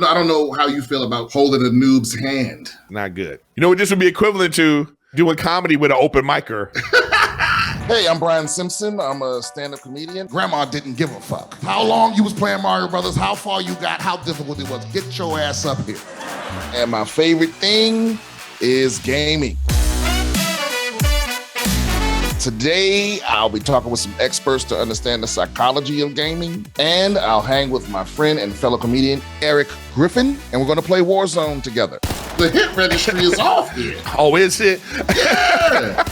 I don't know how you feel about holding a noob's hand. Not good. You know what this would be equivalent to? Doing comedy with an open micer. Hey, I'm Brian Simpson. I'm a stand-up comedian. Grandma didn't give a fuck. How long you was playing Mario Brothers, how far you got, how difficult it was. Get your ass up here. And my favorite thing is gaming. Today, I'll be talking with some experts to understand the psychology of gaming, and I'll hang with my friend and fellow comedian, Eric Griffin, and we're going to play Warzone together. The hit registry is off here. Oh, is it? Yeah.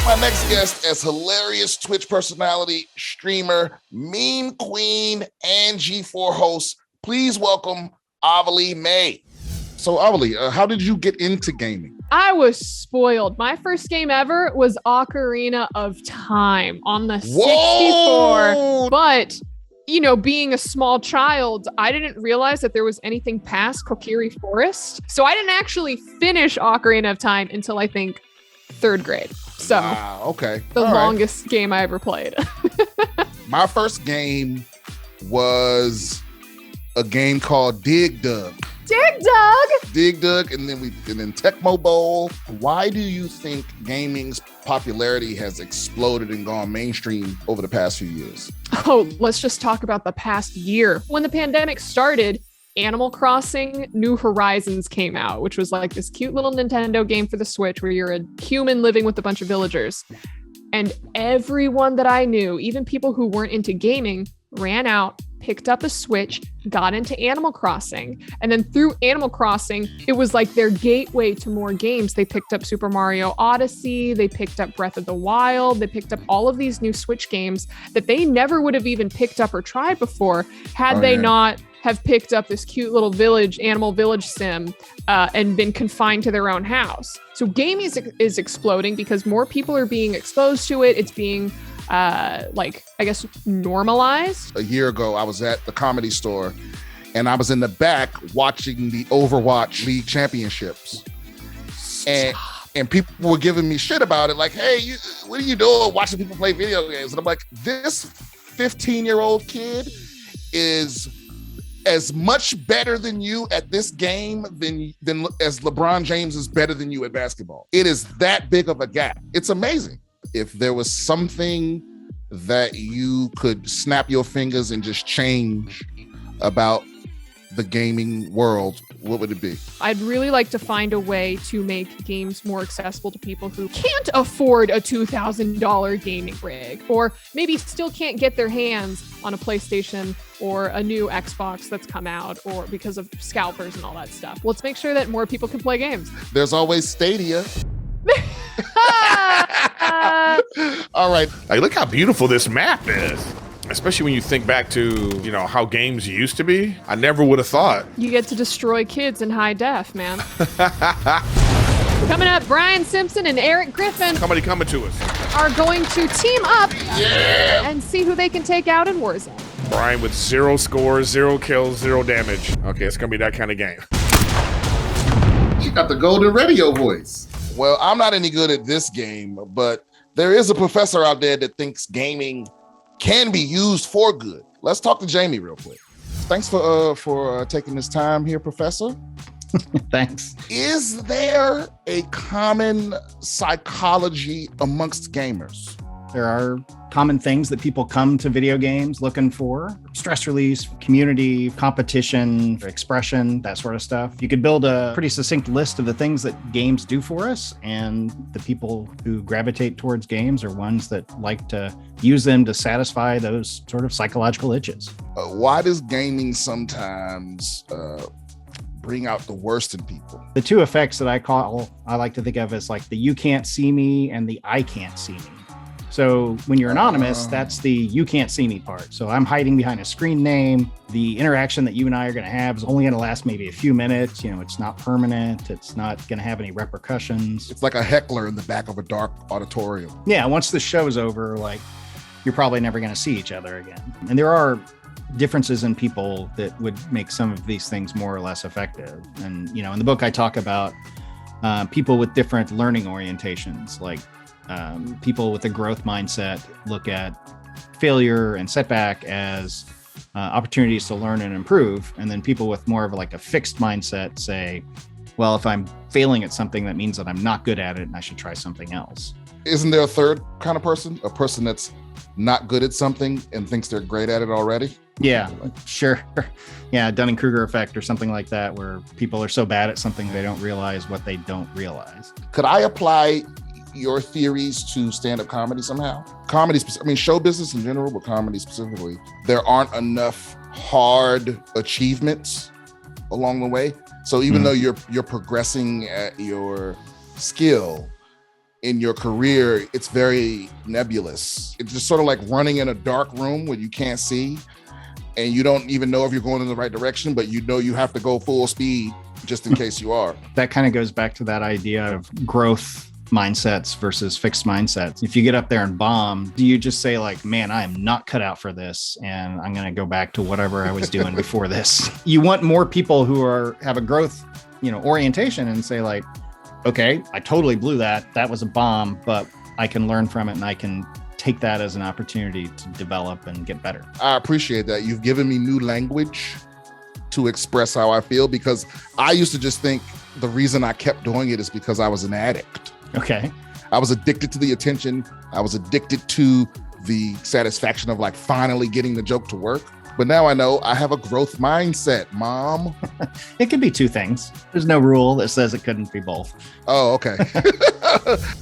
My next guest is hilarious Twitch personality, streamer, meme queen, and G4 host. Please welcome Avalee May. So Avalee, how did you get into gaming? I was spoiled. My first game ever was Ocarina of Time on the 64. Whoa! But, you know, being a small child, I didn't realize that there was anything past Kokiri Forest. So I didn't actually finish Ocarina of Time until I think third grade. So wow, okay. The all longest game I ever played. My first game was a game called Dig Dug. Dig Dug, and then Tecmo Bowl. Why do you think gaming's popularity has exploded and gone mainstream over the past few years? Oh, let's just talk about the past year. When the pandemic started, Animal Crossing New Horizons came out, which was like this cute little Nintendo game for the Switch where you're a human living with a bunch of villagers. And everyone that I knew, even people who weren't into gaming, ran out, picked up a Switch, got into Animal Crossing. And then through Animal Crossing, it was like their gateway to more games. They picked up Super Mario Odyssey, they picked up Breath of the Wild, they picked up all of these new Switch games that they never would have even picked up or tried before had they not have picked up this cute little animal village sim and been confined to their own house. So gaming is exploding because more people are being exposed to it. It's being normalized. A year ago, I was at the Comedy Store and I was in the back watching the Overwatch League Championships. And people were giving me shit about it. Like, hey, what are you doing watching people play video games? And I'm like, this 15-year-old kid is as much better than you at this game than as LeBron James is better than you at basketball. It is that big of a gap. It's amazing. If there was something that you could snap your fingers and just change about the gaming world, what would it be? I'd really like to find a way to make games more accessible to people who can't afford a $2,000 gaming rig, or maybe still can't get their hands on a PlayStation or a new Xbox that's come out, or because of scalpers and all that stuff. Let's make sure that more people can play games. There's always Stadia. All right. Like, look how beautiful this map is. Especially when you think back to, you know, how games used to be. I never would have thought. You get to destroy kids in high def, man. Coming up, Brian Simpson and Eric Griffin Somebody coming to us. are going to team up and see who they can take out in Warzone. Brian with 0 scores, 0 kills, 0 damage. Okay, it's going to be that kind of game. She got the golden radio voice. Well, I'm not any good at this game, but there is a professor out there that thinks gaming can be used for good. Let's talk to Jamie real quick. Thanks for taking this time here, Professor. Thanks. Is there a common psychology amongst gamers? There are common things that people come to video games looking for: stress release, community, competition, expression, that sort of stuff. You could build a pretty succinct list of the things that games do for us, and the people who gravitate towards games are ones that like to use them to satisfy those sort of psychological itches. Why does gaming sometimes bring out the worst in people? The two effects that I like to think of as like the you can't see me and the I can't see me. So when you're anonymous, that's the you can't see me part. So I'm hiding behind a screen name. The interaction that you and I are going to have is only going to last maybe a few minutes. You know, it's not permanent. It's not going to have any repercussions. It's like a heckler in the back of a dark auditorium. Yeah, once the show's over, like, you're probably never going to see each other again. And there are differences in people that would make some of these things more or less effective. And, you know, in the book, I talk about people with different learning orientations, like people with a growth mindset look at failure and setback as opportunities to learn and improve. And then people with more of like a fixed mindset say, well, if I'm failing at something, that means that I'm not good at it and I should try something else. Isn't there a third kind of person? A person that's not good at something and thinks they're great at it already? Yeah, sure. Yeah, Dunning-Kruger effect or something like that, where people are so bad at something they don't realize what they don't realize. Could I apply your theories to stand-up comedy somehow? Comedy, I mean, show business in general, but comedy specifically. There aren't enough hard achievements along the way. So even though you're progressing at your skill in your career, it's very nebulous. It's just sort of like running in a dark room where you can't see and you don't even know if you're going in the right direction, but you know you have to go full speed just in case you are. That kind of goes back to that idea of growth mindsets versus fixed mindsets. If you get up there and bomb, do you just say like, man, I am not cut out for this and I'm going to go back to whatever I was doing before this? You want more people who have a growth, orientation and say like, okay, I totally blew that. That was a bomb, but I can learn from it and I can take that as an opportunity to develop and get better. I appreciate that. You've given me new language to express how I feel, because I used to just think the reason I kept doing it is because I was an addict. Okay. I was addicted to the attention. I was addicted to the satisfaction of like finally getting the joke to work. But now I know I have a growth mindset, Mom. It could be two things. There's no rule that says it couldn't be both. Oh, okay.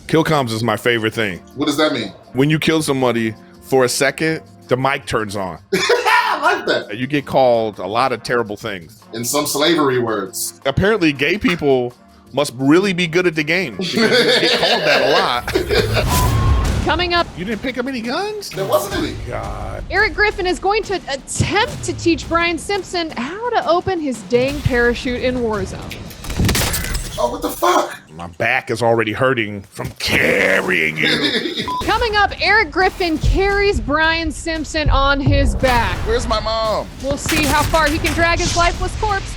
Kill comms is my favorite thing. What does that mean? When you kill somebody for a second, the mic turns on. I like that. You get called a lot of terrible things. And some slavery words. Apparently, gay people must really be good at the game because you get called that a lot. Coming up, You didn't pick up any guns? There wasn't any. God. Eric Griffin is going to attempt to teach Brian Simpson how to open his dang parachute in Warzone. Oh, what the fuck? My back is already hurting from carrying you. Coming up, Eric Griffin carries Brian Simpson on his back. Where's my mom? We'll see how far he can drag his lifeless corpse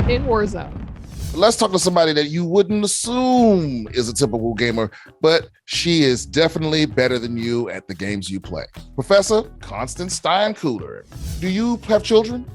in Warzone. Let's talk to somebody that you wouldn't assume is a typical gamer, but she is definitely better than you at the games you play. Professor Constance Steinkuhler. Do you have children?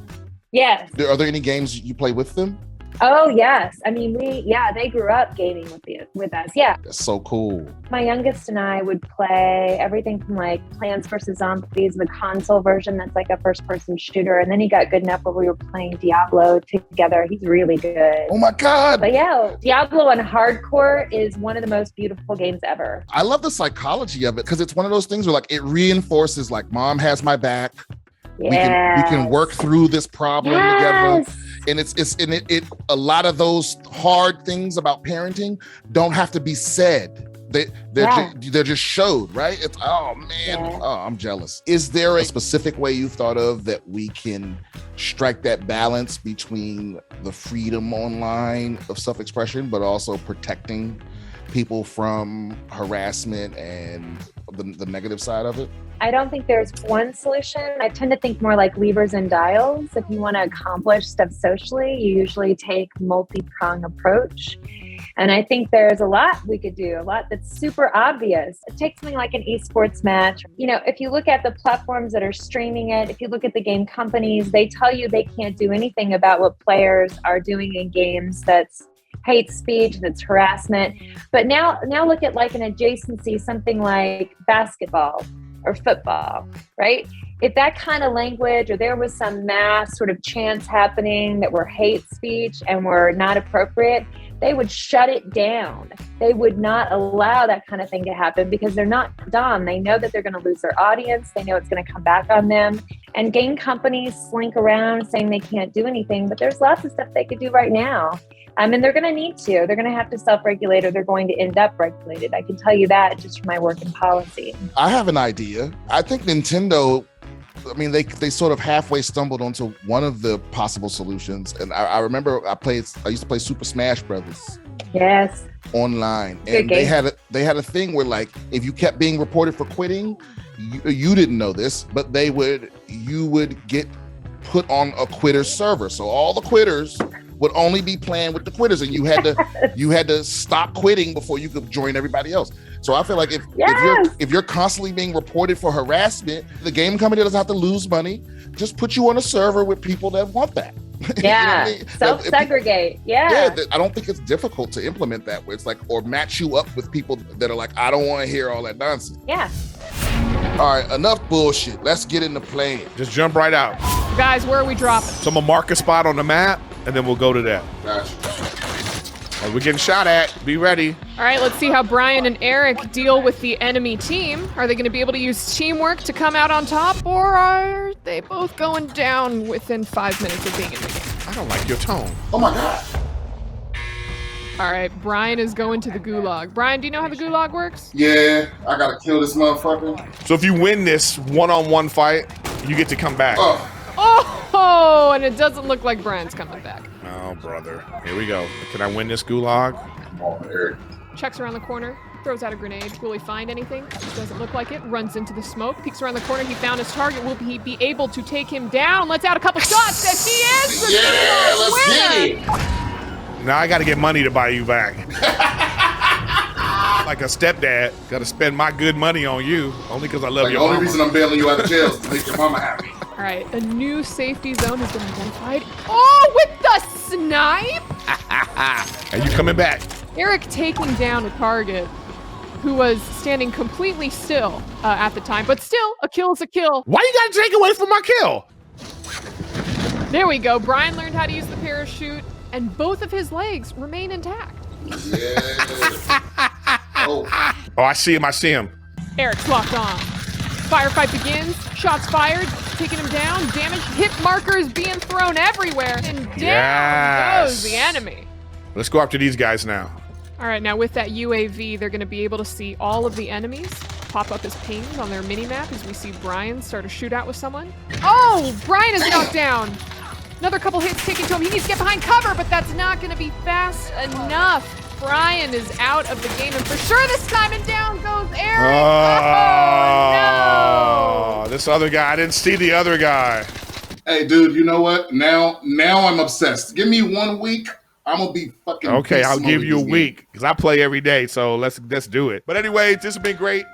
Yes. Are there any games you play with them? Oh, yes. I mean, they grew up gaming with us. Yeah. That's so cool. My youngest and I would play everything from like Plants vs. Zombies, the console version that's like a first-person shooter. And then he got good enough where we were playing Diablo together. He's really good. Oh my God. But yeah, Diablo on hardcore is one of the most beautiful games ever. I love the psychology of it because it's one of those things where like it reinforces like mom has my back. Yeah. We can work through this problem together. And it a lot of those hard things about parenting don't have to be said. They're just showed, right? It's oh man, I'm jealous. Is there a specific way you've thought of that we can strike that balance between the freedom online of self-expression, but also protecting people from harassment and the negative side of it? I don't think there's one solution. I tend to think more like levers and dials. If you want to accomplish stuff socially, you usually take multi-prong approach. And I think there's a lot we could do, a lot that's super obvious. Take something like an esports match. If you look at the platforms that are streaming it, if you look at the game companies, they tell you they can't do anything about what players are doing in games that's hate speech, that's harassment. But now look at like an adjacency, something like basketball or football, right? If that kind of language or there was some mass sort of chants happening that were hate speech and were not appropriate, they would shut it down. They would not allow that kind of thing to happen because they're not dumb. They know that they're going to lose their audience. They know it's going to come back on them. And game companies slink around saying they can't do anything, but there's lots of stuff they could do right now. And they're going to need to. They're going to have to self-regulate or they're going to end up regulated. I can tell you that just from my work in policy. I have an idea. I think Nintendo, they sort of halfway stumbled onto one of the possible solutions. And I remember I used to play Super Smash Brothers. Yes. Online. And they had a thing where like, if you kept being reported for quitting, you didn't know this, but you would get put on a quitter server. So all the quitters would only be playing with the quitters, and you had to stop quitting before you could join everybody else. So I feel like if you're constantly being reported for harassment, the game company doesn't have to lose money. Just put you on a server with people that want that. Yeah, You know what I mean? self-segregate. Yeah. I don't think it's difficult to implement that. Where it's like, or match you up with people that are like, I don't want to hear all that nonsense. Yeah. All right, enough bullshit. Let's get into playing. Just jump right out. Guys, where are we dropping? So I'm gonna mark a spot on the map, and then we'll go to that. Gotcha. We're getting shot at. Be ready. All right, let's see how Brian and Eric deal with the enemy team. Are they going to be able to use teamwork to come out on top, or are they both going down within 5 minutes of being in the game? I don't like your tone. Oh my God. All right, Brian is going to the gulag. Brian, do you know how the gulag works? Yeah, I gotta kill this motherfucker. So if you win this one-on-one fight, you get to come back. Oh, and it doesn't look like Brian's coming back. Oh, brother. Here we go. Can I win this gulag? Come on, Eric. Checks around the corner, throws out a grenade. Will he find anything? Doesn't look like it. Runs into the smoke, peeks around the corner. He found his target. Will he be able to take him down? Lets out a couple shots, and he is the Yeah, let's winner. get it. Now I got to get money to buy you back. Like a stepdad, got to spend my good money on you only because I love Like, your the only mama. reason I'm bailing you out of jail is to make your mama happy. All right, a new safety zone has been identified. Oh, with the snipe! And you coming back? Eric taking down a target who was standing completely still at the time, but still, a kill is a kill. Why you got to take away from my kill? There we go. Brian learned how to use the parachute, and both of his legs remain intact. Yeah. Oh, Oh, I see him. I see him. Eric's locked on. Firefight begins. Shots fired. Taking him down. Damage. Hit markers being thrown everywhere. And down Yes. goes the enemy. Let's go after these guys now. All right, now with that UAV, they're going to be able to see all of the enemies pop up as pings on their mini-map as we see Brian start a shootout with someone. Oh, Brian is knocked down. Another couple hits taken to him. He needs to get behind cover, but that's not going to be fast enough. Brian is out of the game, and for sure this time, and down goes Eric. Oh, no. This other guy. I didn't see the other guy. hey, dude, you know what? Now I'm obsessed. Give me 1 week. I'm gonna be fucking. Okay, beast I'll give mode you a this game. week because I play every day. So let's do it. But anyway, this has been great.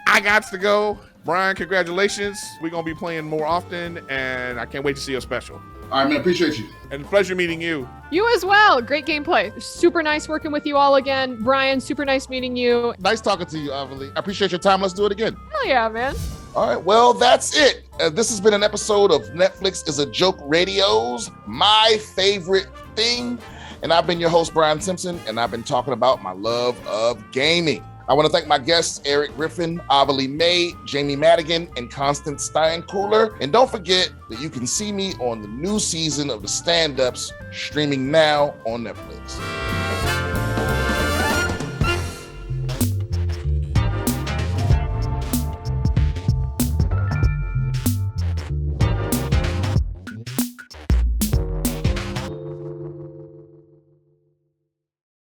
I got to go. Brian, congratulations. We're gonna be playing more often, and I can't wait to see your special. All right, man. Appreciate you. And pleasure meeting you. You as well. Great gameplay. Super nice working with you all again. Brian, super nice meeting you. Nice talking to you, Avali. I appreciate your time. Let's do it again. Hell yeah, man. All right, well, that's it. This has been an episode of Netflix is a Joke Radio's My Favorite Thing. And I've been your host, Brian Simpson, and I've been talking about my love of gaming. I want to thank my guests, Eric Griffin, Avali May, Jamie Madigan, and Constance Steinkooler. And don't forget that you can see me on the new season of the Stand-Ups streaming now on Netflix.